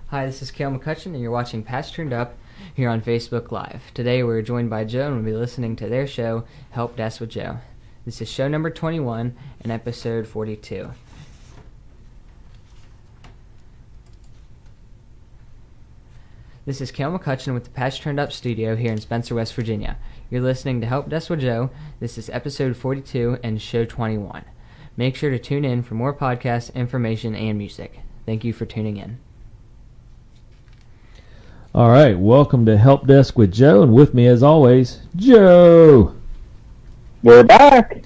Hi, this is Cale McCutcheon, and you're watching Patch Turned Up here on Facebook Live. Today we're joined by Joe, and we'll be listening to their show, Help Desk with Joe. This is show number 21 and episode 42. This is Cale McCutcheon with the Patch Turned Up studio here in Spencer, West Virginia. You're listening to Help Desk with Joe. This is episode 42 and show 21. Make sure to tune in for more podcasts, information, and music. Thank you for tuning in. All right, welcome to Help Desk with Joe, and with me as always, Joe. We're back.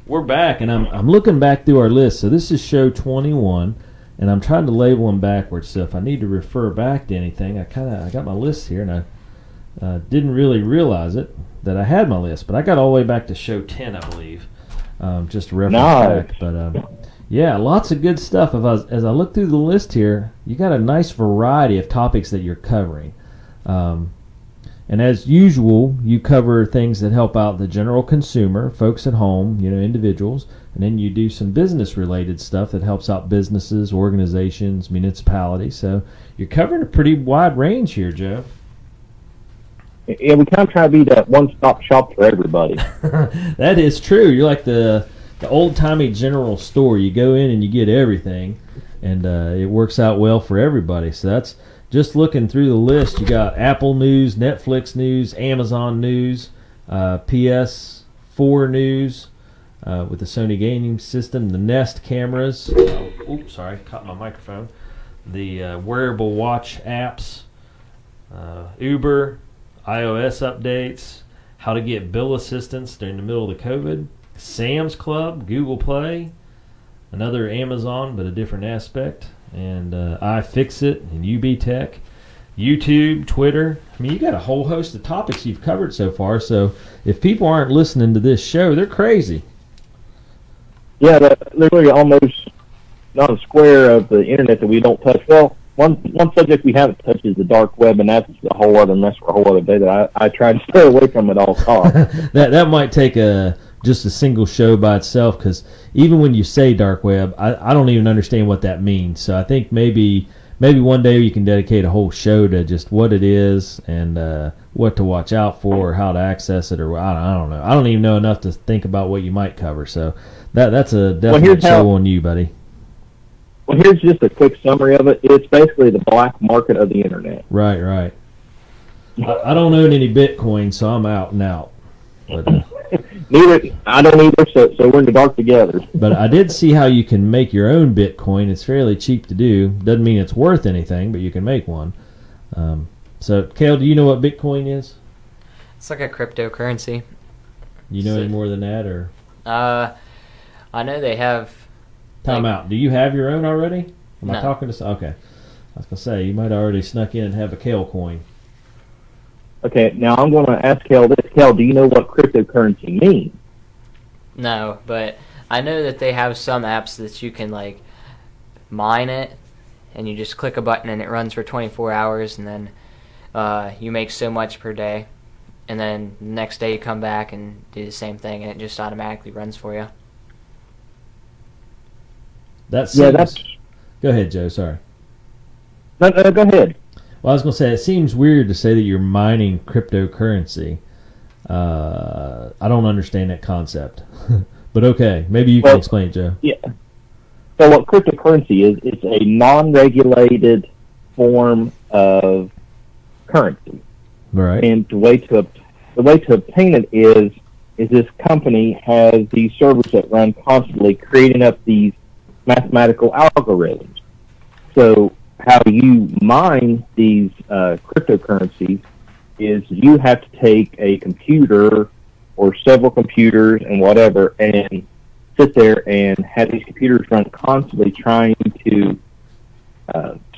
We're back, and I'm looking back through our list. So this is show 21, and I'm trying to label them backwards. So if I need to refer back to anything, I got my list here, and I didn't really realize it that I had my list, but I got all the way back to show 10, I believe, just to reference back. But yeah, lots of good stuff. As I look through the list here, you got a nice variety of topics that you're covering. And as usual, you cover things that help out the general consumer, folks at home, individuals, and then you do some business-related stuff that helps out businesses, organizations, municipalities. So you're covering a pretty wide range here, Joe. Yeah, we kind of try to be that one-stop shop for everybody. That is true. You're like the old-timey general store. You go in and you get everything, and it works out well for everybody. So that's just looking through the list. You got Apple News, Netflix News, Amazon News, PS4 News with the Sony gaming system, the Nest cameras. Oops, sorry, caught my microphone. The wearable watch apps, Uber, iOS updates, how to get bill assistance during the middle of the COVID, Sam's Club, Google Play, another Amazon but a different aspect, and iFixit and UB Tech, YouTube, Twitter. I mean, you got a whole host of topics you've covered so far, so if people aren't listening to this show, they're crazy. Yeah, literally almost not a square of the internet that we don't touch. Well, one subject we haven't touched is the dark web, and that's a whole other mess for a whole other day that I try to stay away from at all costs. that might take just a single show by itself, because even when you say dark web, I don't even understand what that means. So I think maybe one day you can dedicate a whole show to just what it is and what to watch out for, or how to access it, or I don't know. I don't even know enough to think about what you might cover. So that's a definite show on you, buddy. Well, here's just a quick summary of it. It's basically the black market of the internet. Right. I don't own any Bitcoin, so I'm out and out. But, I don't either, so we're in the dark together. But I did see how you can make your own Bitcoin. It's fairly cheap to do. Doesn't mean it's worth anything, but you can make one. So, Cale, do you know what Bitcoin is? It's like a cryptocurrency. You know any more than that, or? I know they have... Time out. Do you have your own already? Am I No. talking to... Okay. I was going to say, you might have already snuck in and have a Cale coin. Okay, now I'm going to ask Kel this. Kel, do you know what cryptocurrency means? No, but I know that they have some apps that you can, mine it, and you just click a button and it runs for 24 hours, and then you make so much per day. And then the next day you come back and do the same thing, and it just automatically runs for you. That's Go ahead, Joe. Sorry. No, go ahead. Well, I was going to say, it seems weird to say that you're mining cryptocurrency. I don't understand that concept. But okay, maybe you can explain it, Joe. Yeah. So what cryptocurrency is, it's a non-regulated form of currency. Right. And the way to obtain it is this company has these servers that run constantly creating up these mathematical algorithms. So how you mine these cryptocurrencies is you have to take a computer or several computers and whatever and sit there and have these computers run constantly trying to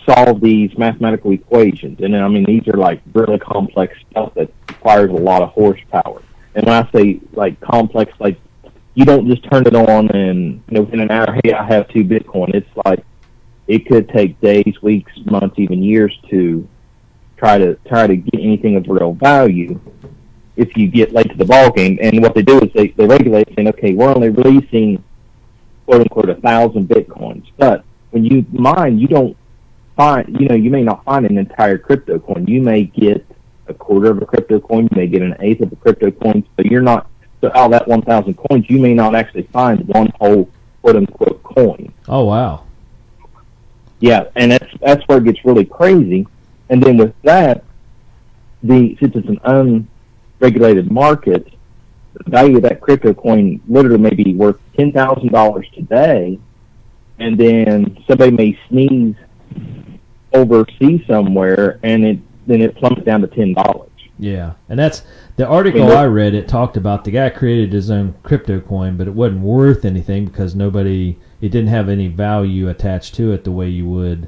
solve these mathematical equations. And then, these are really complex stuff that requires a lot of horsepower. And when I say complex, you don't just turn it on and within an hour, hey, I have 2 Bitcoin. It's it could take days, weeks, months, even years to try to get anything of real value if you get late to the ball game. And what they do is they regulate, saying, okay, we're only releasing quote unquote 1,000 Bitcoins. But when you mine, you don't find, you may not find an entire crypto coin. You may get a quarter of a crypto coin. You may get an eighth of a crypto coin. So so out of that 1,000 coins, you may not actually find one whole quote unquote coin. Oh, wow. Yeah, and that's where it gets really crazy. And then with that, since it's an unregulated market, the value of that crypto coin literally may be worth $10,000 today, and then somebody may sneeze overseas somewhere, and then it plummets down to $10. Yeah, and that's the article I read. It talked about the guy created his own crypto coin, but it wasn't worth anything because it didn't have any value attached to it the way you would,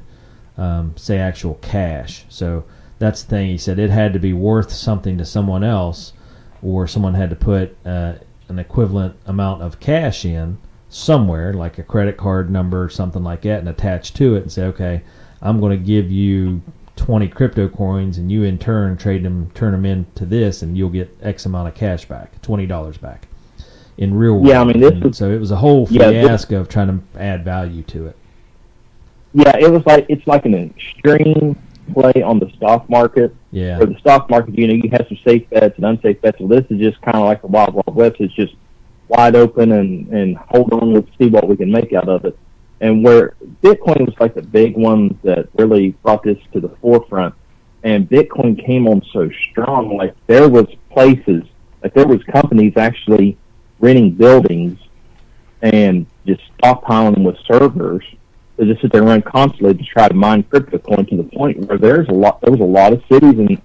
say, actual cash. So that's the thing. He said it had to be worth something to someone else, or someone had to put an equivalent amount of cash in somewhere, like a credit card number or something like that, and attach to it and say, okay, I'm going to give you 20 crypto coins, and you in turn turn them into this, and you'll get X amount of cash back, $20 back in real world. Yeah, I mean, so it was a whole fiasco of trying to add value to it. Yeah, it's like an extreme play on the stock market. Yeah. For the stock market, you have some safe bets and unsafe bets. So this is just kind of like the Wild Wild West. It's just wide open and hold on, let's see what we can make out of it. And where Bitcoin was like the big one that really brought this to the forefront, and Bitcoin came on so strong, like there was companies actually renting buildings and just stockpiling them with servers to just sit there and run constantly to try to mine crypto coin, to the point where there was a lot of cities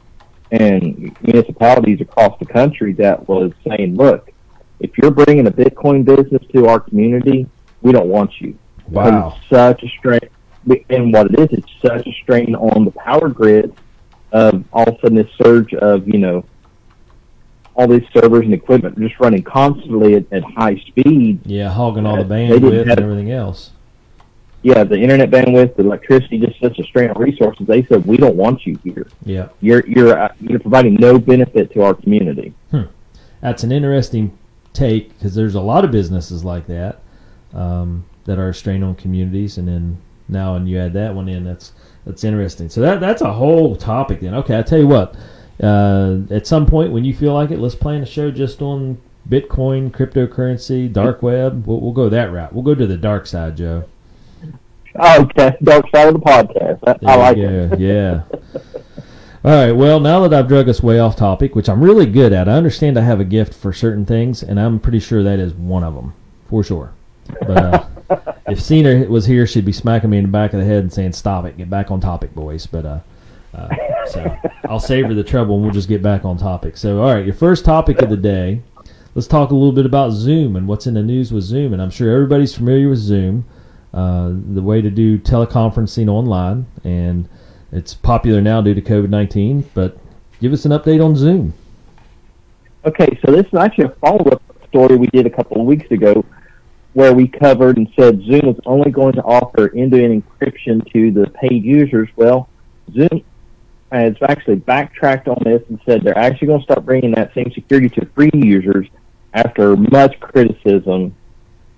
and municipalities across the country that was saying, look, if you're bringing a Bitcoin business to our community, we don't want you. Wow. It's such a strain, and what it is, it's such a strain on the power grid of all of a sudden this surge of, all these servers and equipment just running constantly at high speed. Yeah, hogging all the bandwidth and everything else. Yeah, the internet bandwidth, the electricity, just such a strain of resources. They said, we don't want you here. Yeah. You're providing no benefit to our community. That's an interesting take, because there's a lot of businesses like that that are a strain on communities, and then now when you add that one in, that's interesting. So that's a whole topic then. Okay, I'll tell you what. At some point when you feel like it, let's plan a show just on Bitcoin, cryptocurrency, dark web. We'll go that route. We'll go to the dark side, Joe. Okay, dark side of the podcast. I like it. Yeah. All right, well, now that I've drug us way off topic, which I'm really good at, I understand I have a gift for certain things, and I'm pretty sure that is one of them, for sure. But if Cena was here, she'd be smacking me in the back of the head and saying, stop it, get back on topic, boys. But so I'll save her the trouble, and we'll just get back on topic. So, all right, your first topic of the day, let's talk a little bit about Zoom and what's in the news with Zoom. And I'm sure everybody's familiar with Zoom, the way to do teleconferencing online, and it's popular now due to COVID-19, but give us an update on Zoom. Okay, so this is actually a follow-up story we did a couple of weeks ago where we covered and said Zoom is only going to offer end-to-end encryption to the paid users. Well, Zoom has actually backtracked on this and said they're actually going to start bringing that same security to free users after much criticism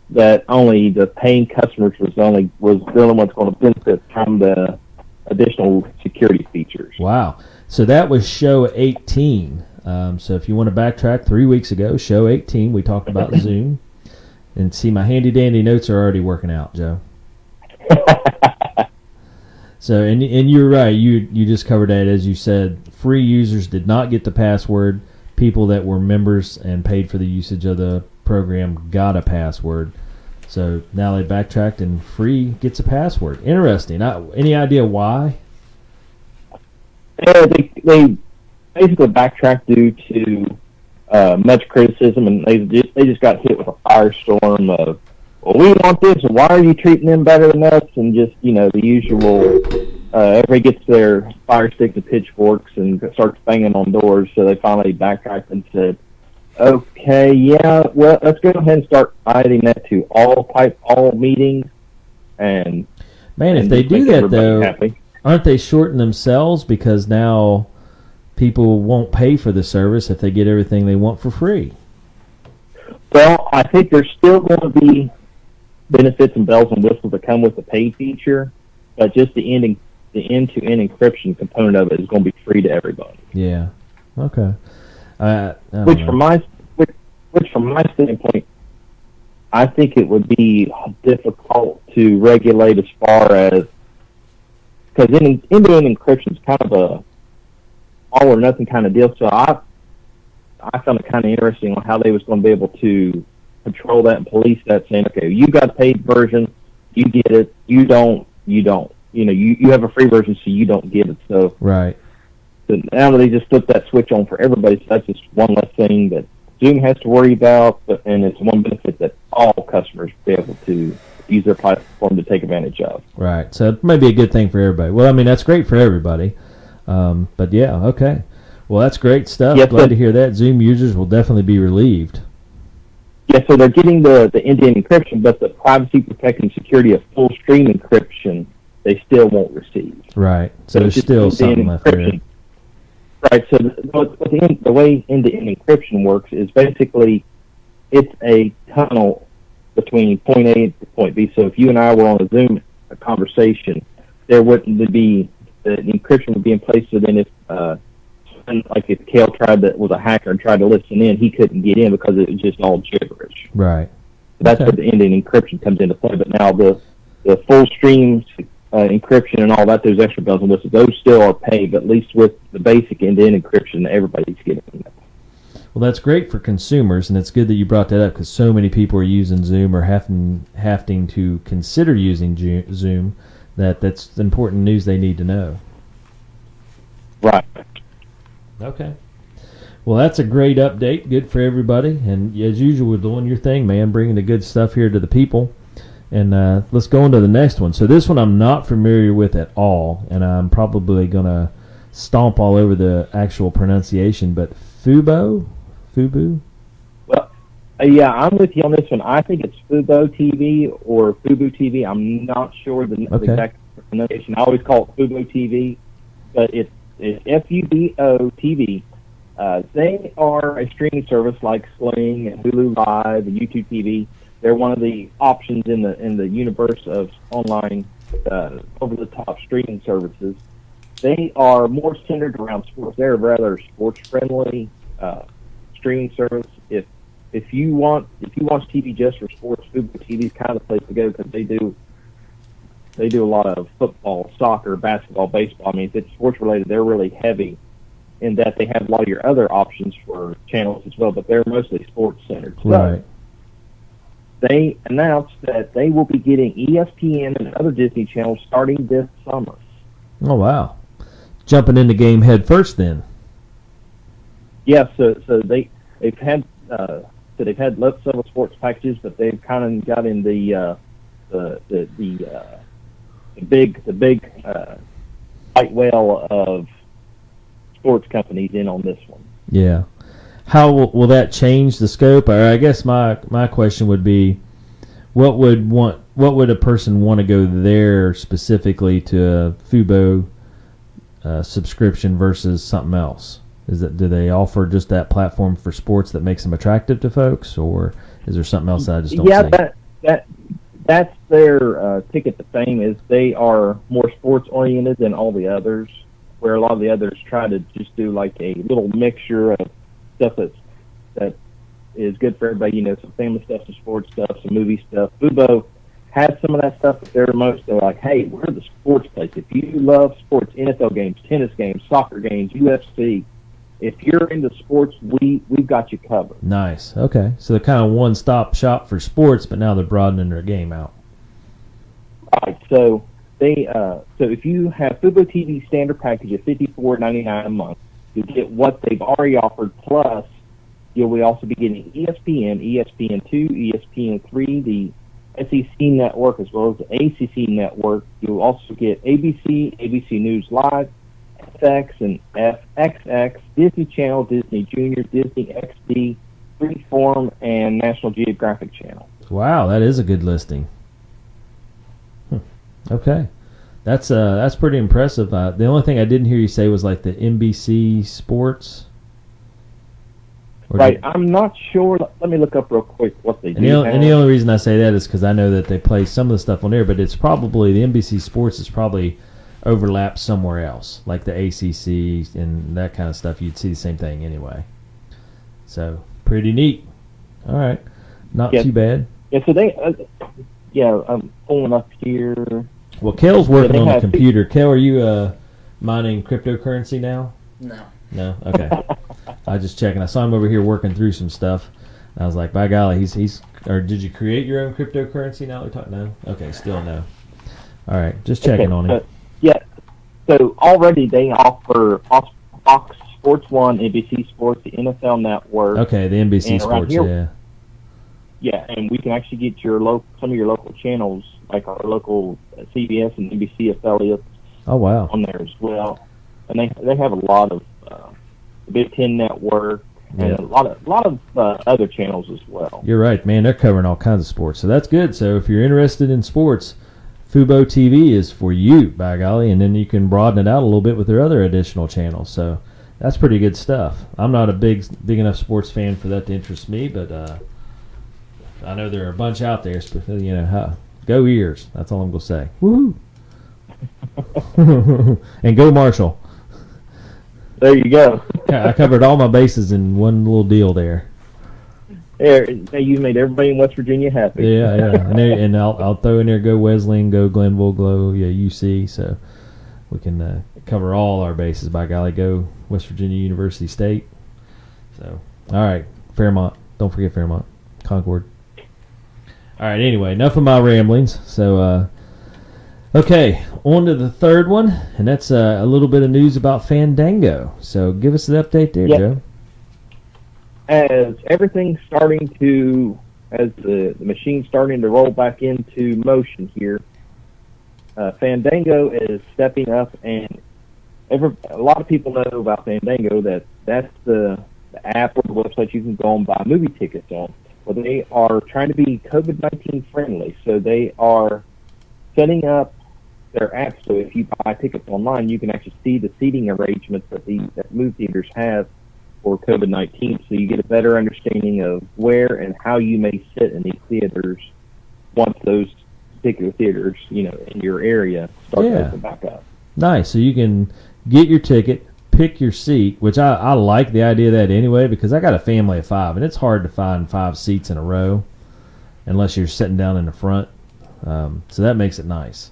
that only the paying customers was the only ones going to benefit from the additional security features. Wow. So that was show 18. So if you want to backtrack 3 weeks ago, show 18, we talked about Zoom. And see, my handy-dandy notes are already working out, Joe. So, and you're right. You just covered that. As you said, free users did not get the password. People that were members and paid for the usage of the program got a password. So now they backtracked and free gets a password. Interesting. Any idea why? Yeah, they basically backtracked due to much criticism, and they just got hit with a firestorm of, well, we want this, and why are you treating them better than us? And just, the usual, everybody gets their fire sticks and pitchforks and starts banging on doors, so they finally backtracked and said, okay, yeah, well, let's go ahead and start adding that to all meetings. And man, if they do that, though, aren't they shorting themselves, because now people won't pay for the service if they get everything they want for free? Well, I think there's still going to be benefits and bells and whistles that come with the pay feature, but just the the end-to-end encryption component of it is going to be free to everybody. Yeah. Okay. I don't Which know. from my standpoint, I think it would be difficult to regulate as far as, because end-to-end encryption is kind of a all or nothing kind of deal. So I found it kind of interesting on how they was going to be able to control that and police that, saying, okay, you got a paid version, you get it, you don't. You have a free version, so you don't get it. So Right. So now they just flip that switch on for everybody. So that's just one less thing that Zoom has to worry about, and it's one benefit that all customers will be able to use their platform to take advantage of. Right. So it may be a good thing for everybody. Well, I mean, that's great for everybody. But yeah, okay. Well, that's great stuff. Yes, Glad to hear that. Zoom users will definitely be relieved. Yeah, so they're getting the end-to-end encryption, but the privacy, protection, security of full stream encryption, they still won't receive. Right. So there's it's still just something left there. encryption. Right, so the way end-to-end encryption works is basically it's a tunnel between point A and point B. So if you and I were on a Zoom conversation, there wouldn't be, the encryption would be in place, so then if Kale was a hacker and tried to listen in, he couldn't get in because it was just all gibberish. Right. So that's where the end-to-end encryption comes into play. But now the full stream encryption and all that, those extra bells and whistles, those still are paid, but at least with the basic end-to-end encryption, everybody's getting it. Well, that's great for consumers, and it's good that you brought that up because so many people are using Zoom or having to consider using Zoom. That's important news they need to know. Right. Okay. Well, that's a great update. Good for everybody. And as usual, doing your thing, man, bringing the good stuff here to the people. And let's go on to the next one. So this one I'm not familiar with at all, and I'm probably going to stomp all over the actual pronunciation, but Fubo? Well, yeah, I'm with you on this one. I think it's Fubo TV or Fubo TV. I'm not sure the exact pronunciation. I always call it Fubo TV, but it's Fubo TV. They are a streaming service like Sling and Hulu Live and YouTube TV. They're one of the options in the universe of online over-the-top streaming services. They are more centered around sports. They're a rather sports-friendly streaming service. If you watch TV just for sports, Fubo TV is kind of the place to go because they do a lot of football, soccer, basketball, baseball. I mean, if it's sports related, they're really heavy in that they have a lot of your other options for channels as well, but they're mostly sports centered. Right. So they announced that they will be getting ESPN and other Disney channels starting this summer. Oh, wow. Jumping in the game head first then. Yeah, so they've had several sports packages, but they've kind of got in the big white whale of sports companies in on this one. Yeah. How will that change the scope? Or I guess my question would be, what would a person want to go there specifically to a Fubo subscription versus something else? Do they offer just that platform for sports that makes them attractive to folks, or is there something else that I just don't see? Yeah, that's their ticket to fame, is they are more sports oriented than all the others, where a lot of the others try to just do like a little mixture of stuff that is good for everybody, some family stuff, some sports stuff, some movie stuff. Fubo has some of that stuff, but they're like, hey, we're the sports place. If you love sports, NFL games, tennis games, soccer games, UFC, if you're into sports, we've got you covered. Nice. Okay. So they're kind of one-stop shop for sports, but now they're broadening their game out. Right. So if you have Fubo TV standard package at $54.99 a month, you'll get what they've already offered, plus you'll also be getting ESPN, ESPN2, ESPN3, the SEC network, as well as the ACC network. You'll also get ABC, ABC News Live, FX and FXX, Disney Channel, Disney Junior, Disney XD, Freeform, and National Geographic Channel. Wow, that is a good listing. Okay, that's pretty impressive. The only thing I didn't hear you say was like the NBC Sports. Right, I'm not sure. Let me look up real quick what they do. And the only reason I say that is because I know that they play some of the stuff on there, but it's probably the NBC Sports is probably overlap somewhere else, like the ACC and that kind of stuff. You'd see the same thing anyway. So pretty neat. All right, not too bad. Yeah, so I'm pulling up here. Well, Kel's working on the computer. Kel, are you mining cryptocurrency now? No. No? Okay. I was just checking. I saw him over here working through some stuff. I was like, by golly, he's. Or did you create your own cryptocurrency now? No? Okay, still no. All right, just checking on him. So already they offer Fox Sports 1, NBC Sports, the NFL Network. Okay, the NBC Sports, here, yeah, and we can actually get some of your local channels, like our local CBS and NBC affiliates. Oh, wow. On there as well. And they have a lot of the Big Ten Network and a lot of other channels as well. You're right, man. They're covering all kinds of sports, so that's good. So if you're interested in sports, Fubo TV is for you, by golly, and then you can broaden it out a little bit with their other additional channels. So that's pretty good stuff. I'm not a big enough sports fan for that to interest me, but I know there are a bunch out there. Go Ears. That's all I'm gonna say. Woohoo! And go Marshall. There you go. I covered all my bases in one little deal there. There, you made everybody in West Virginia happy. Yeah, and I'll throw in there go Wesleyan, go Glenville, go UC. So we can cover all our bases. By golly, go West Virginia University State. So all right, Fairmont. Don't forget Fairmont, Concord. All right. Anyway, enough of my ramblings. So okay, on to the third one, and that's a little bit of news about Fandango. So give us an update there, Joe. As everything's starting to, as the machine's starting to roll back into motion here, Fandango is stepping up, and a lot of people know about Fandango. That's the app or the website you can go and buy movie tickets on. Well, they are trying to be COVID-19 friendly, so they are setting up their app so if you buy tickets online, you can actually see the seating arrangements that movie theaters have for COVID-19, so you get a better understanding of where and how you may sit in these theaters once those particular theaters, in your area start to open back up. Nice. So you can get your ticket, pick your seat, which I like the idea of that anyway, because I got a family of 5, and it's hard to find 5 seats in a row unless you're sitting down in the front. So that makes it nice.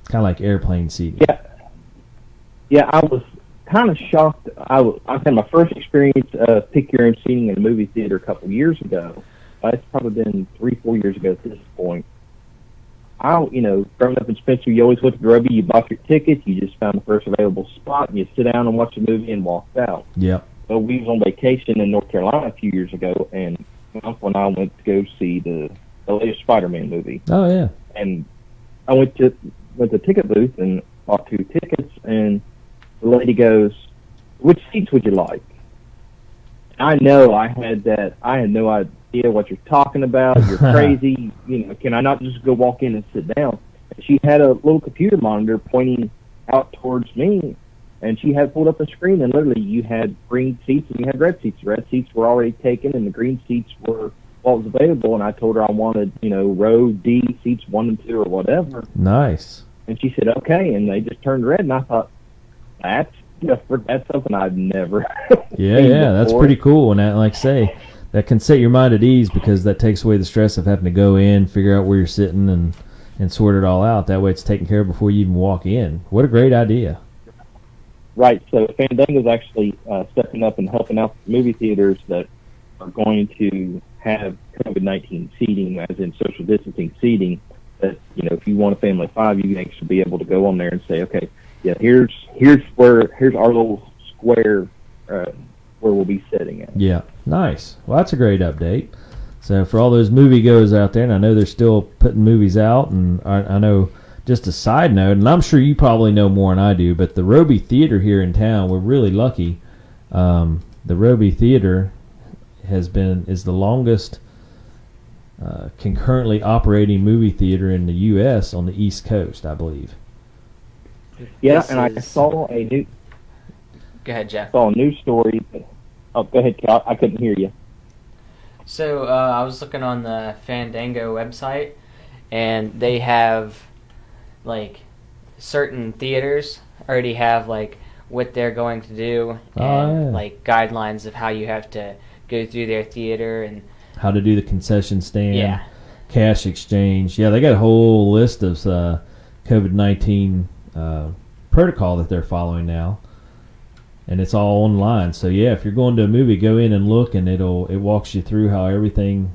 Kind of like airplane seating. Yeah, I was kind of shocked. I had my first experience of pick your own seating in a movie theater a couple years ago. It's probably been 3-4 years ago at this point. Growing up in Spencer, you always went to the rugby. You bought your ticket. You just found the first available spot, and you sit down and watch the movie and walked out. Yeah. So we was on vacation in North Carolina a few years ago, and my uncle and I went to go see the latest Spider-Man movie. Oh yeah. And I went to the ticket booth and bought 2 tickets, and the lady goes, "Which seats would you like?" I know I had no idea what you're talking about. You're crazy. Can I not just go walk in and sit down? And she had a little computer monitor pointing out towards me, and she had pulled up a screen, and literally you had green seats and you had red seats. The red seats were already taken, and the green seats were what was available, and I told her I wanted, row D, seats 1 and 2 or whatever. Nice. And she said, okay, and they just turned red, and I thought, that's something I've never seen that's before. pretty cool. And that, like I say, that can set your mind at ease because that takes away the stress of having to go in, figure out where you're sitting, and sort it all out. That way it's taken care of before you even walk in. What a great idea. Right, so Fandango's actually stepping up and helping out movie theaters that are going to have COVID-19 seating, as in social distancing seating, that, if you want a family of 5, you can actually be able to go on there and say, okay, here's our little square where we'll be sitting at. Yeah, nice. Well, that's a great update. So for all those moviegoers out there, and I know they're still putting movies out, and I know, just a side note, and I'm sure you probably know more than I do, but the Roby Theater here in town, we're really lucky. The Roby Theater is the longest concurrently operating movie theater in the U.S. on the East Coast, I believe. Yeah, and I saw a new. Go ahead, Jeff. Saw a news story. Oh, go ahead, Cal. I couldn't hear you. So I was looking on the Fandango website, and they have like certain theaters already have like what they're going to do and like guidelines of how you have to go through their theater and how to do the concession stand, yeah, cash exchange. Yeah, they got a whole list of COVID-19 protocol that they're following now, and it's all online. So yeah, if you're going to a movie, go in and look, and it walks you through how everything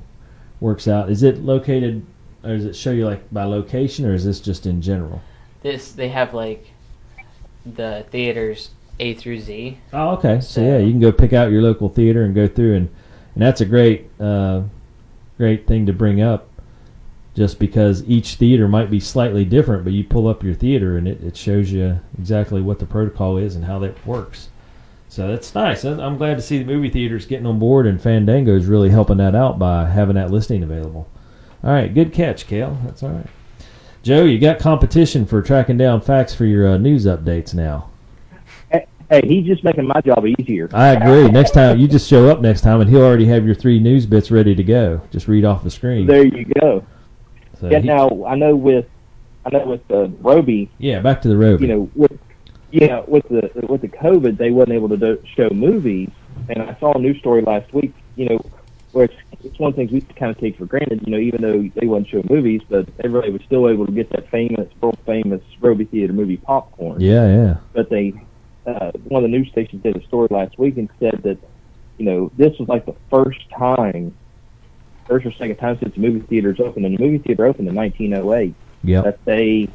works out. Is it located, or does it show you like by location, or is this just in general? They have like the theaters A through Z. Oh, okay. So yeah, you can go pick out your local theater and go through, and that's a great thing to bring up, just because each theater might be slightly different, but you pull up your theater and it shows you exactly what the protocol is and how that works. So that's nice. I'm glad to see the movie theaters getting on board, and Fandango is really helping that out by having that listing available. All right, good catch, Cale. That's all right. Joe, you got competition for tracking down facts for your news updates now. Hey, he's just making my job easier. I agree. Next time, you just show up next time, and he'll already have your 3 news bits ready to go. Just read off the screen. There you go. So now I know with the Roby. Yeah, back to the Roby. With the COVID, they wasn't able to show movies, and I saw a news story last week. Where it's one of the things we kind of take for granted. Even though they wouldn't show movies, but everybody was still able to get that world famous Roby Theater movie popcorn. Yeah. But they. One of the news stations did a story last week and said that, this was like the first or second time since the movie theaters opened, and the movie theater opened in 1908, that they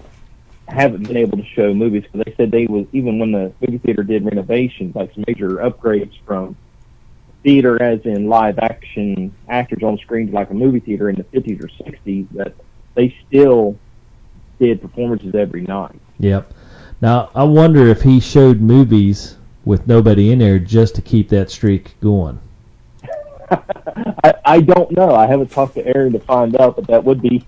haven't been able to show movies, because they said even when the movie theater did renovations, like some major upgrades from theater as in live action actors on screen to like a movie theater in the 50s or 60s, that they still did performances every night. Yep. Now, I wonder if he showed movies with nobody in there just to keep that streak going. I don't know. I haven't talked to Aaron to find out, but that would be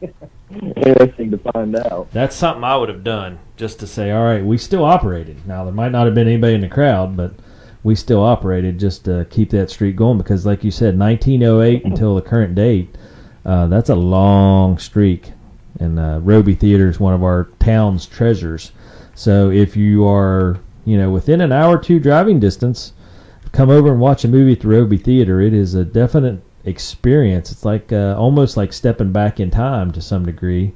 interesting to find out. That's something I would have done, just to say, all right, we still operated. Now, there might not have been anybody in the crowd, but we still operated just to keep that streak going, because like you said, 1908 until the current date, that's a long streak. And Roby Theater is one of our town's treasures. So if you are, within an hour or two driving distance, come over and watch a movie at the Roby Theater. It is a definite experience. It's like almost like stepping back in time to some degree.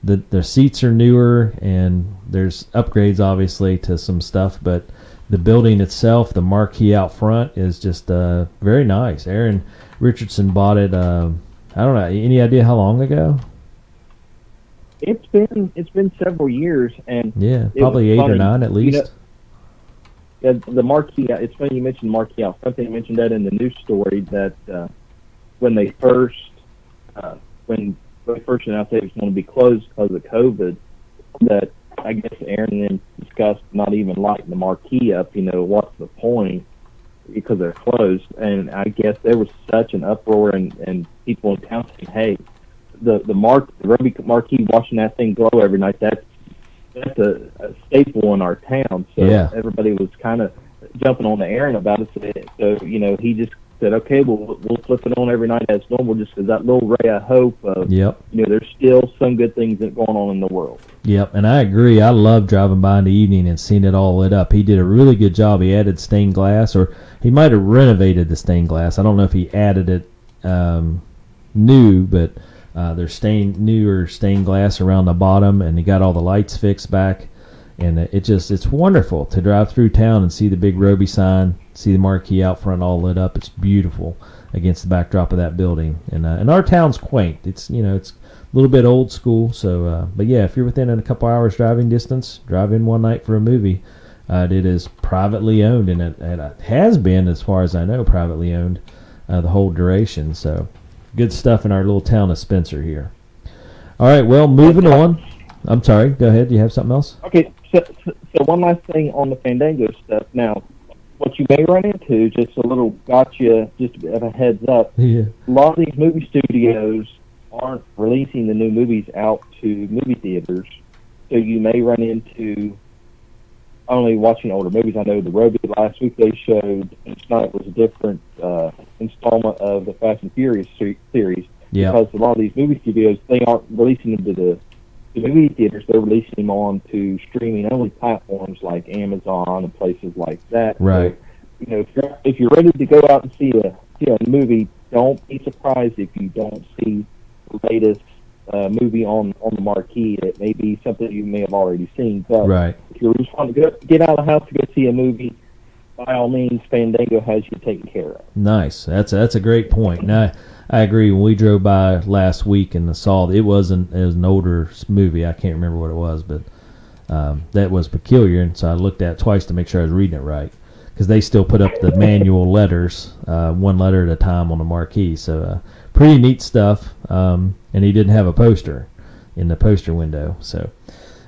The seats are newer, and there's upgrades obviously to some stuff, but the building itself, the marquee out front, is just very nice. Aaron Richardson bought it. I don't know. Any idea how long ago? It's been several years, and yeah, probably 8 or 9 at least. The marquee. It's funny you mentioned marquee out front. They mentioned that in the news story that when they first announced that it was going to be closed because of COVID, that I guess Aaron then discussed not even lighting the marquee up. What's the point? Because they're closed, and I guess there was such an uproar and people in town saying, "Hey, the Roby marquee, watching that thing glow every night, that's a staple in our town." So everybody was kind of jumping on the Aaron about it. So he just said, "Okay, we'll flip it on every night as normal, just as that little ray of hope of there's still some good things that going on in the world." Yep, and I agree. I love driving by in the evening and seeing it all lit up. He did a really good job. He added stained glass, or he might have renovated the stained glass. I don't know if he added it new, but there's newer stained glass around the bottom, and he got all the lights fixed back, and it's wonderful to drive through town and see the big Roby sign, see the marquee out front all lit up. It's beautiful against the backdrop of that building, and our town's quaint. It's it's a little bit old school, so but yeah, if you're within a couple hours driving distance, drive in one night for a movie. It is privately owned, and it has been, as far as I know, privately owned the whole duration. So. Good stuff in our little town of Spencer here. All right, well, moving on. I'm sorry, go ahead. Do you have something else? Okay, so one last thing on the Fandango stuff. Now, what you may run into, just a little gotcha, just of a heads up, a lot of these movie studios aren't releasing the new movies out to movie theaters, so you may run into only watching older movies. I know the Roby last week they showed, each night was a different installment of the Fast and Furious series. Yeah. Because a lot of these movie studios, they aren't releasing them to to movie theaters, they're releasing them on to streaming-only platforms like Amazon and places like that. Right. So, if you're ready to go out and see a movie, don't be surprised if you don't see the latest movie on the marquee. It may be something you may have already seen, but Right. if you just want to get out of the house to go see a movie, by all means, Fandango has you taken care of. Nice. That's a great point. Now, I agree. When we drove by last week and saw it was an older movie. I can't remember what it was, but that was peculiar, and so I looked at it twice to make sure I was reading it right, because they still put up the manual letters, one letter at a time on the marquee. So pretty neat stuff. And he didn't have a poster in the poster window. So,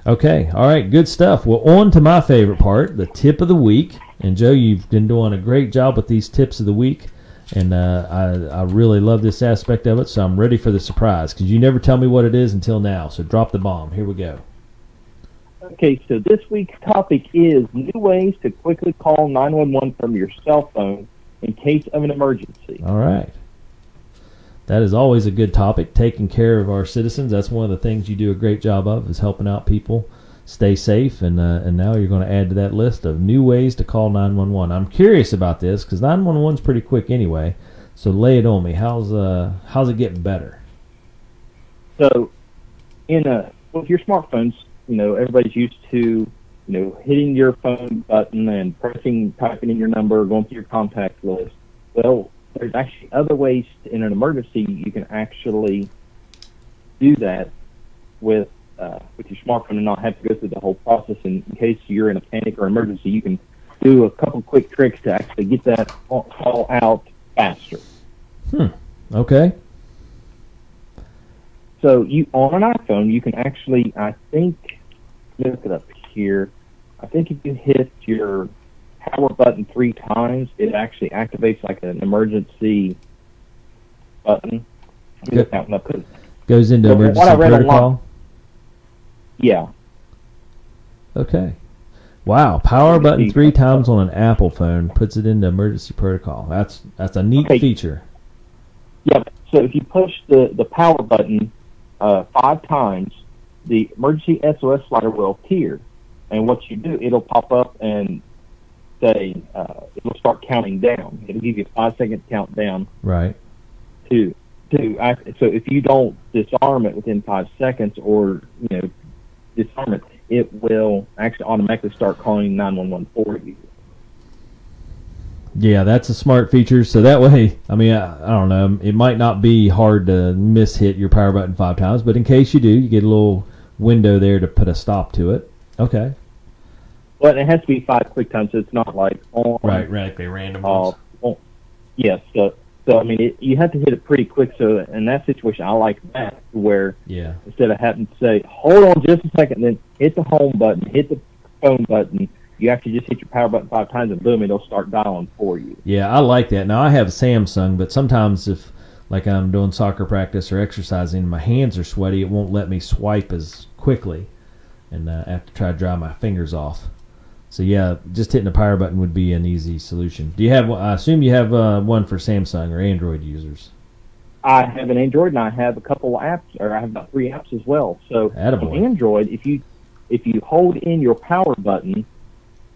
okay, all right, good stuff. Well, on to my favorite part, the tip of the week. And Joe, you've been doing a great job with these tips of the week. And I really love this aspect of it, so I'm ready for the surprise, because you never tell me what it is until now. So drop the bomb. Here we go. Okay, so this week's topic is new ways to quickly call 911 from your cell phone in case of an emergency. All right. That is always a good topic, taking care of our citizens. That's one of the things you do a great job of, is helping out people stay safe. And now you're going to add to that list of new ways to call 911. I'm curious about this, because 911 is pretty quick anyway. So lay it on me. How's it getting better? So, with your smartphones, everybody's used to, hitting your phone button and typing in your number, going through your contact list. Well, there's actually other ways in an emergency you can actually do that with your smartphone and not have to go through the whole process. In case you're in a panic or emergency, you can do a couple quick tricks to actually get that call out faster. Okay. So on an iPhone, you can actually, I think, look it up here. I think if you hit your power button 3 times, it actually activates like an emergency button. Goes into emergency protocol? Yeah. Okay. Wow. Power button 3 times on an Apple phone puts it into emergency protocol. That's a neat feature. Yep. So if you push the power button 5 times, the emergency SOS slider will appear. And what you do, it'll pop up and say, it'll start counting down. It'll give you a 5-second countdown. Right. So if you don't disarm it within 5 seconds or, disarm it, it will actually automatically start calling 911 for you. Yeah, that's a smart feature. So that way, I don't know, it might not be hard to hit your power button 5 times, but in case you do, you get a little window there to put a stop to it. Okay. But it has to be 5 quick times, so it's not like on. Right, they random ones. Yes. So you have to hit it pretty quick. So in that situation, I like that, where instead of having to say, hold on just a second, then hit the home button, hit the phone button, you actually just hit your power button 5 times, and boom, it'll start dialing for you. Yeah, I like that. Now, I have a Samsung, but sometimes if, like, I'm doing soccer practice or exercising, my hands are sweaty, it won't let me swipe as quickly, and I have to try to dry my fingers off. So, yeah, just hitting the power button would be an easy solution. Do you have? I assume you have one for Samsung or Android users. I have an Android, and I have a couple of apps, or I have about 3 apps as well. So on Android, if you hold in your power button,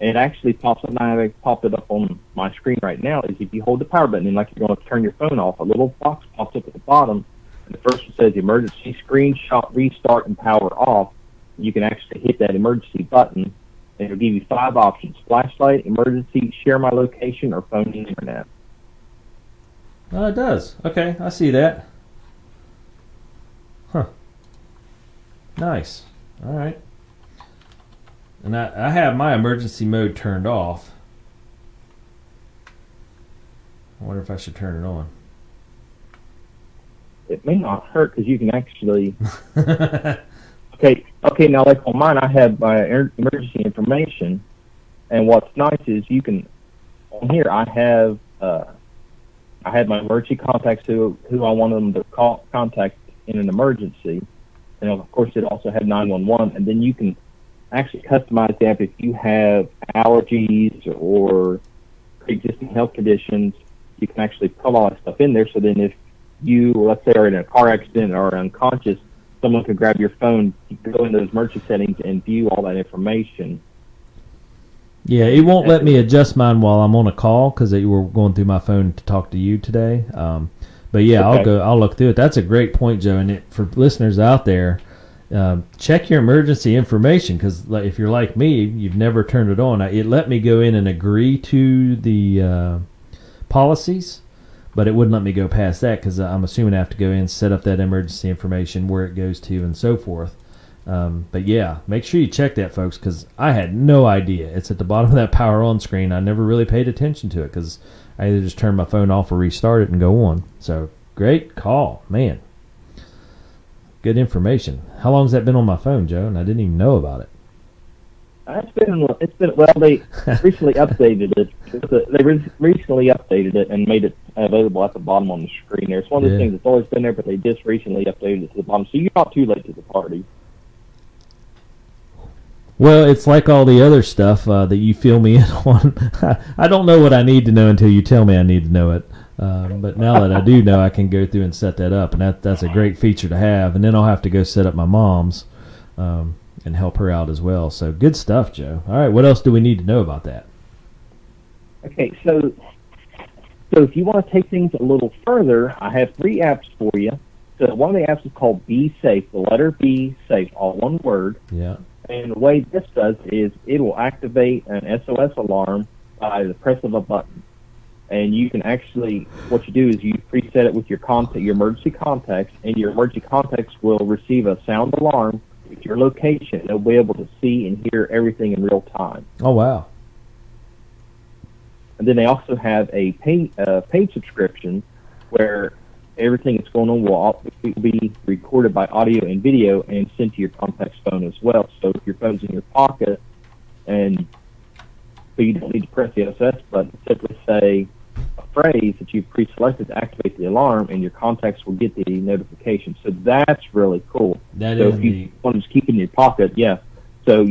it actually pops up. And I popped it up on my screen right now. Is if you hold the power button and like you're going to turn your phone off, a little box pops up at the bottom, and the first one says emergency screenshot, restart, and power off. You can actually hit that emergency button, and it'll give you 5 options: flashlight, emergency, share my location, or phone and internet. Oh, it does. Okay, I see that. Huh. Nice. All right. And I have my emergency mode turned off. I wonder if I should turn it on. It may not hurt, because you can actually... Okay. Now, like on mine, I have my emergency information, and what's nice is you can, on here, I have my emergency contacts who I want them to contact in an emergency, and of course, it also had 911, and then you can actually customize the app if you have allergies or pre-existing health conditions. You can actually put all that stuff in there, so then if you, let's say, are in a car accident or are unconscious, someone could grab your phone, go in those emergency settings, and view all that information. Yeah, it won't let me adjust mine while I'm on a call because you were going through my phone to talk to you today. But yeah, Okay. I'll look through it. That's a great point, Joe. And for listeners out there, check your emergency information because if you're like me, you've never turned it on. It let me go in and agree to the policies, but it wouldn't let me go past that because I'm assuming I have to go in, set up that emergency information, where it goes to, and so forth. But yeah, make sure you check that, folks, because I had no idea. It's at the bottom of that power on screen. I never really paid attention to it because I either just turned my phone off or restart it and go on. So great call, man. Good information. How long has that been on my phone, Joe? And I didn't even know about it. It's been well. They recently updated it. Recently updated it and made it available at the bottom on the screen. There, it's one of those things that's always been there, but they just recently updated it to the bottom, so you're not too late to the party. Well, it's like all the other stuff that you fill me in on. I don't know what I need to know until you tell me I need to know it. But now that I do know, I can go through and set that up, and that's a great feature to have. And then I'll have to go set up my mom's and help her out as well. So good stuff, Joe. All right, what else do we need to know about that? Okay, so if you want to take things a little further, I have 3 apps for you. So one of the apps is called Be Safe, the letter B, Safe, all one word. Yeah. And the way this does is it will activate an SOS alarm by the press of a button. And you can actually, what you do is you preset it with your emergency contacts, and your emergency contacts will receive a sound alarm with your location. They'll be able to see and hear everything in real time. Oh, wow. And then they also have a paid subscription where everything that's going on will be recorded by audio and video and sent to your contact's phone as well. So if your phone's in your pocket, and so you don't need to press the SOS button, simply say a phrase that you've pre-selected to activate the alarm, and your contacts will get the notification. So that's really cool. That so is if you want to just keep it in your pocket, yeah. So,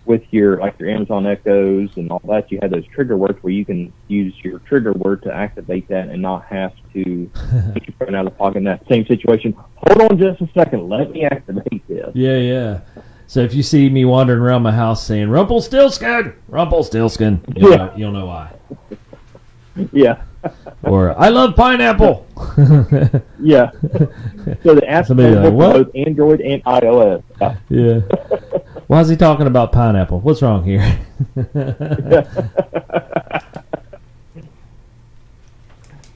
with your Amazon Echoes and all that, you have those trigger words where you can use your trigger word to activate that and not have to get your phone out of the pocket in that same situation. Hold on just a second. Let me activate this. Yeah. So if you see me wandering around my house saying, Rumpelstiltskin, you'll know why. Yeah. Or, I love pineapple. Yeah. So the app's available for both Android and iOS. Yeah. Why is he talking about pineapple? What's wrong here?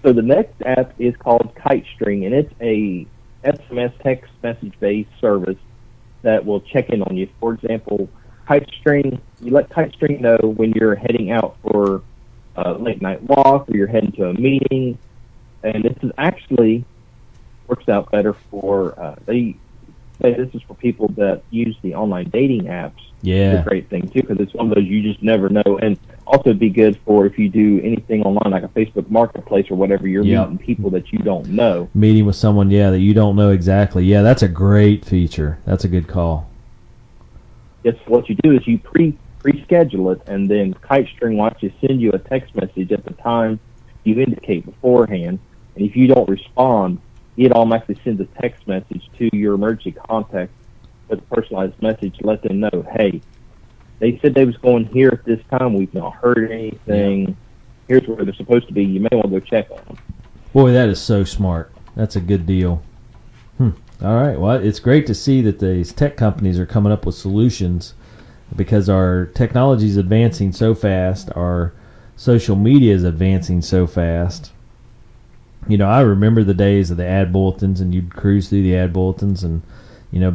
So the next app is called KiteString, and it's a SMS text message-based service that will check in on you. For example, KiteString, you let KiteString know when you're heading out for a late-night walk or you're heading to a meeting, and this is actually works out better for this is for people that use the online dating apps. Yeah. It's a great thing, too, because it's one of those you just never know. And also be good for if you do anything online, like a Facebook Marketplace or whatever, you're meeting people that you don't know. Meeting with someone, that you don't know exactly. Yeah, that's a great feature. That's a good call. Yes, what you do is you pre-schedule it, and then KiteString will actually send you a text message at the time you indicate beforehand. And if you don't respond, it automatically sends a text message to your emergency contact with a personalized message to let them know, hey, they said they was going here at this time. We've not heard anything. Yeah. Here's where they're supposed to be. You may want to go check on them. Boy, that is so smart. That's a good deal. All right. Well, it's great to see that these tech companies are coming up with solutions because our technology is advancing so fast. Our social media is advancing so fast. I remember the days of the ad bulletins, and you'd cruise through the ad bulletins and,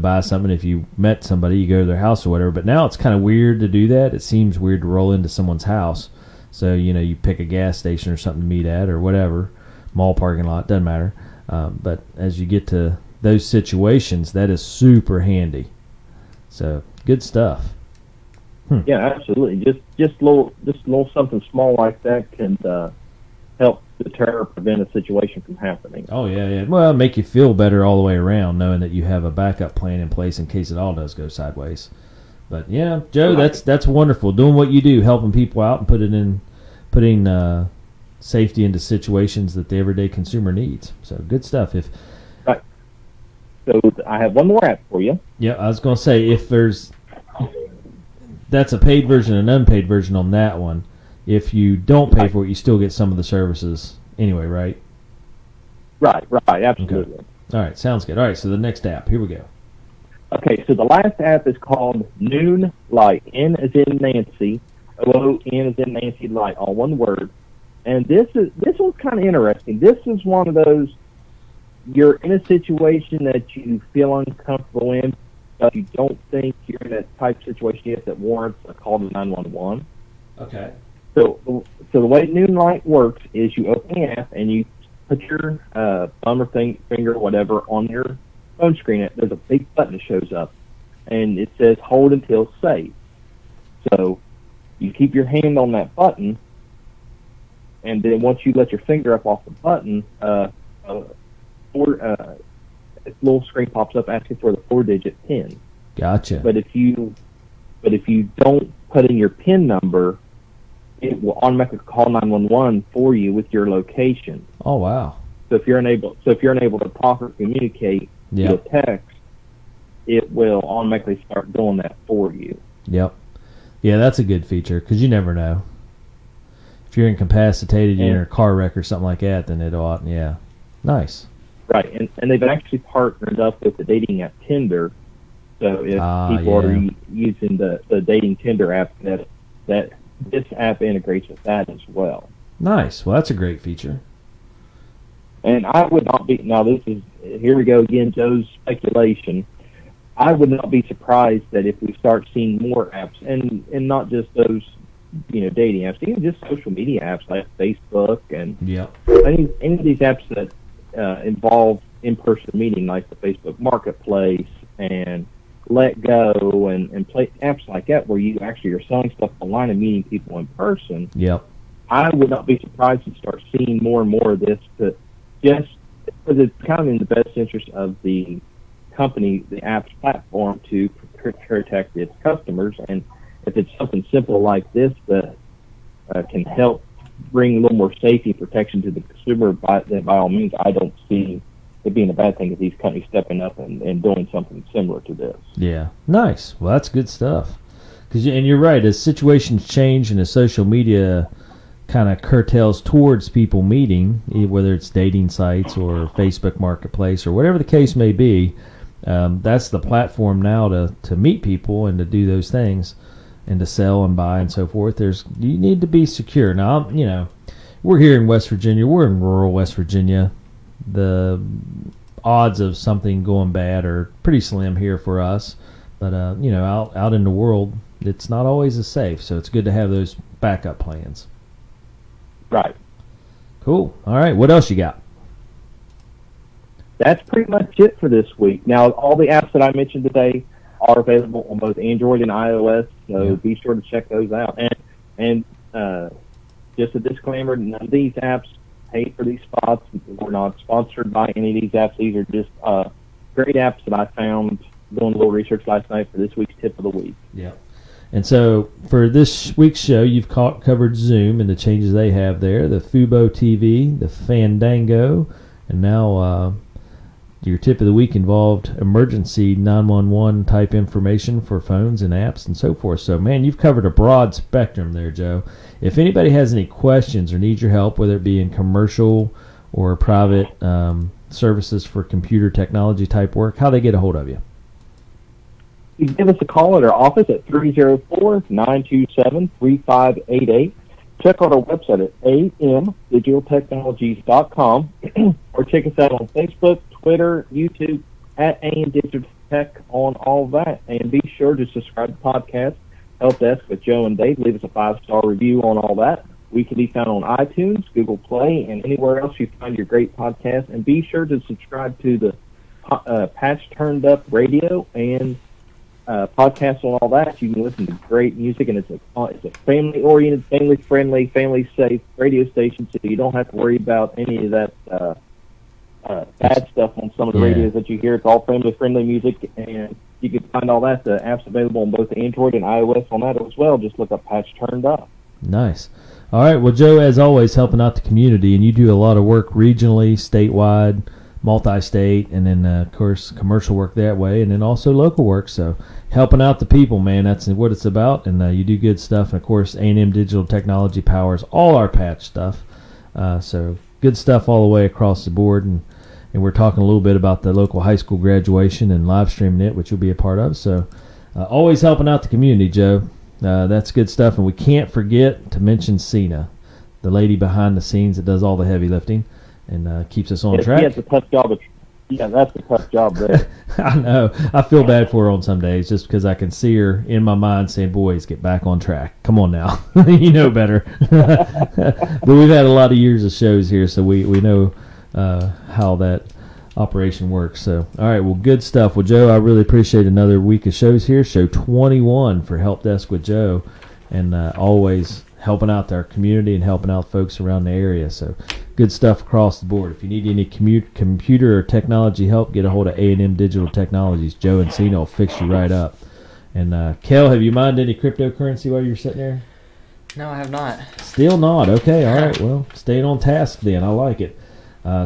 buy something. If you met somebody, you go to their house or whatever. But now it's kind of weird to do that. It seems weird to roll into someone's house. So, you pick a gas station or something to meet at or whatever, mall parking lot, doesn't matter. But as you get to those situations, that is super handy. So, good stuff. Yeah, absolutely. Just a little something small like that can help deter or prevent a situation from happening. Oh, yeah. Well, make you feel better all the way around, knowing that you have a backup plan in place in case it all does go sideways. But yeah, Joe, that's wonderful. Doing what you do, helping people out and putting safety into situations that the everyday consumer needs. So good stuff. So I have one more app for you. Yeah, I was going to say, that's a paid version and an unpaid version on that one. If you don't pay for it, you still get some of the services anyway, right? Right, absolutely. Okay. All right, sounds good. All right, so the next app, here we go. Okay, so the last app is called Noon Light. N as in Nancy, O-N as in Nancy Light, all one word. And this one's kind of interesting. This is one of those, you're in a situation that you feel uncomfortable in, but you don't think you're in that type of situation yet that warrants a call to 911. Okay. So the way Noon Light works is you open the app and you put your thumb or finger or whatever on your phone screen. There's a big button that shows up, and it says hold until safe. So you keep your hand on that button, and then once you let your finger up off the button, a little screen pops up asking for the 4-digit PIN. Gotcha. But if you don't put in your PIN number, it will automatically call 911 for you with your location. Oh, wow. So if you're unable to talk or communicate via text, it will automatically start doing that for you. Yep. Yeah, that's a good feature because you never know. If you're incapacitated, you're in a car wreck or something like that, then it'll, nice. Right, and they've actually partnered up with the dating app Tinder. So if people are using the dating Tinder app, that this app integrates with that as well. Nice. Well, that's a great feature. And I would not be, now this is, here we go again, Joe's speculation. I would not be surprised that if we start seeing more apps, and not just those, dating apps, even just social media apps like Facebook and any of these apps that involve in-person meeting, like the Facebook Marketplace and Let Go and play apps like that where you actually are selling stuff online and meeting people in person. Yep. I would not be surprised to start seeing more and more of this, but just because it's kind of in the best interest of the company, the app's platform, to protect its customers. And if it's something simple like this that can help bring a little more safety and protection to the consumer, by all means, I don't see it being a bad thing if these companies stepping up and doing something similar to this. Yeah. Nice. Well, that's good stuff. And you're right, as situations change and as social media kind of curtails towards people meeting, whether it's dating sites or Facebook Marketplace or whatever the case may be, that's the platform now to meet people and to do those things and to sell and buy and so forth. You need to be secure. Now, we're here in West Virginia. We're in rural West Virginia. The odds of something going bad are pretty slim here for us. But, out in the world, it's not always as safe. So it's good to have those backup plans. Right. Cool. All right. What else you got? That's pretty much it for this week. Now, all the apps that I mentioned today are available on both Android and iOS, so be sure to check those out. And just a disclaimer, none of these apps pay for these spots. We're not sponsored by any of these apps. These are just great apps that I found doing a little research last night for this week's tip of the week. Yeah. And so for this week's show, you've covered Zoom and the changes they have there, the Fubo TV, the Fandango, and now your tip of the week involved emergency 911 type information for phones and apps and so forth. So, man, you've covered a broad spectrum there, Joe. If anybody has any questions or needs your help, whether it be in commercial or private services for computer technology type work, how they get a hold of you? You can give us a call at our office at 304-927-3588. Check out our website at amdigitaltechnologies.com or check us out on Facebook, Twitter, YouTube, at AM Digital Tech on all that. And be sure to subscribe to the podcast, Help Desk with Joe and Dave. Leave us a 5-star review on all that. We can be found on iTunes, Google Play, and anywhere else you find your great podcast. And be sure to subscribe to the Patch Turned Up Radio and podcasts on all that. You can listen to great music, and it's a family-oriented, family-friendly, family-safe radio station, so you don't have to worry about any of that bad stuff on some of the radios that you hear. It's all family-friendly music, and you can find all that. The app's available on both Android and iOS on that as well. Just look up Patch Turned Up. Nice. All right. Well, Joe, as always, helping out the community, and you do a lot of work regionally, statewide, multi-state, and then of course commercial work that way, and then also local work. So helping out the people, man, that's what it's about. And you do good stuff. And of course, A&M Digital Technology powers all our patch stuff. So good stuff all the way across the board. And we're talking a little bit about the local high school graduation and live streaming it, which you'll be a part of. So always helping out the community, Joe. That's good stuff. And we can't forget to mention Cena, the lady behind the scenes that does all the heavy lifting and keeps us on track. Yeah, that's a tough job. That's a tough job there. I know. I feel bad for her on some days just because I can see her in my mind saying, boys, get back on track. Come on now. You know better. But we've had a lot of years of shows here, so we know how that operation works. So, all right, well, good stuff. Well, Joe, I really appreciate another week of shows here. Show 21 for Help Desk with Joe, and always helping out our community and helping out folks around the area. So good stuff across the board. If you need any computer or technology help, get a hold of A&M Digital Technologies. Joe and Cena will fix you right up. And Kel, have you mined any cryptocurrency while you're sitting there? No, I have not. Still not. Okay, all right. Well, staying on task then. I like it.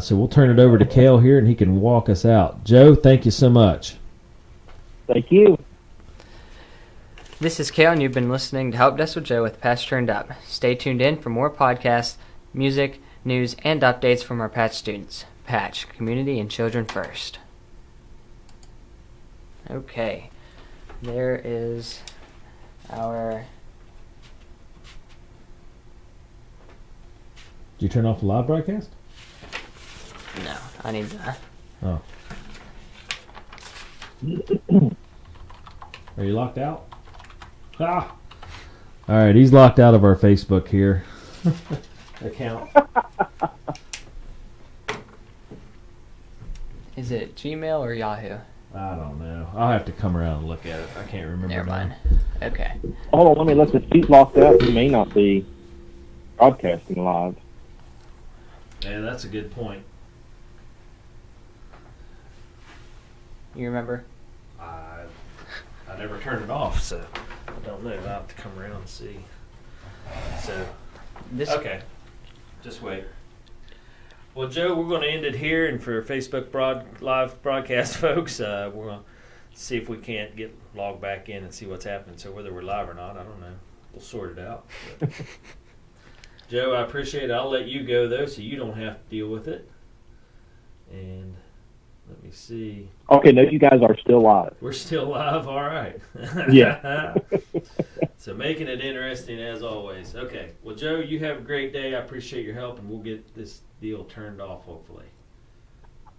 So we'll turn it over to Kel here, and he can walk us out. Joe, thank you so much. Thank you. This is Kale, and you've been listening to Help Desk with Joe with Patch Turned Up. Stay tuned in for more podcasts, music, news, and updates from our Patch students. Patch, community and children first. Okay, there is our... Did you turn off the live broadcast? No, I need that. Oh. Are you locked out? Ah! All right, he's locked out of our Facebook here account. Is it Gmail or Yahoo? I don't know. I'll have to come around and look at it. I can't remember. Never mind. Okay. Hold on, let me look. If he's locked out, he may not be broadcasting live. Yeah, that's a good point. You remember? I never turned it off, so I don't know. I'll have to come around and see. So, okay. Just wait. Well, Joe, we're going to end it here, and for Facebook live broadcast folks, we're going to see if we can't get logged back in and see what's happening. So whether we're live or not, I don't know. We'll sort it out. Joe, I appreciate it. I'll let you go, though, so you don't have to deal with it. And let me see. Okay, no, you guys are still live. We're still live? All right. Yeah. So making it interesting as always. Okay. Well, Joe, you have a great day. I appreciate your help, and we'll get this deal turned off, hopefully.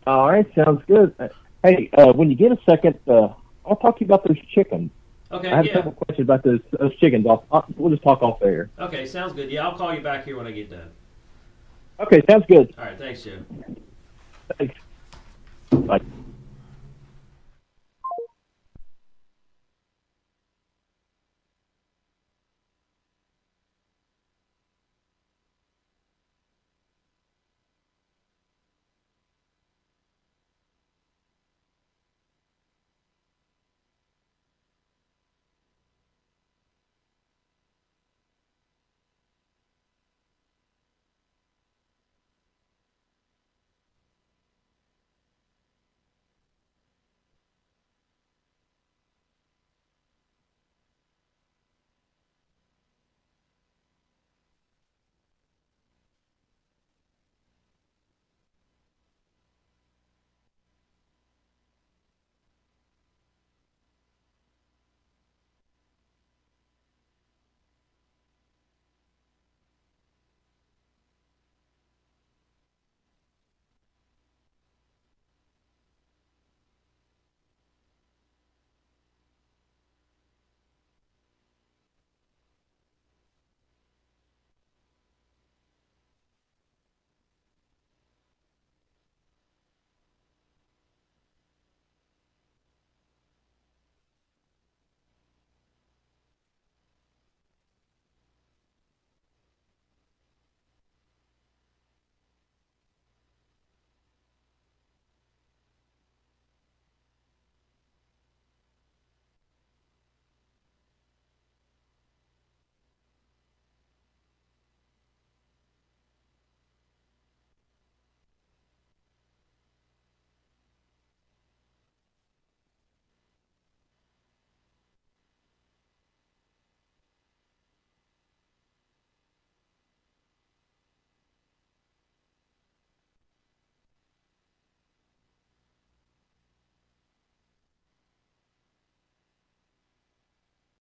All right, sounds good. Hey, when you get a second, I'll talk to you about those chickens. Okay, I have a couple questions about those chickens. We'll just talk off there. Okay, sounds good. Yeah, I'll call you back here when I get done. Okay, sounds good. All right, thanks, Joe. Thanks. Bye.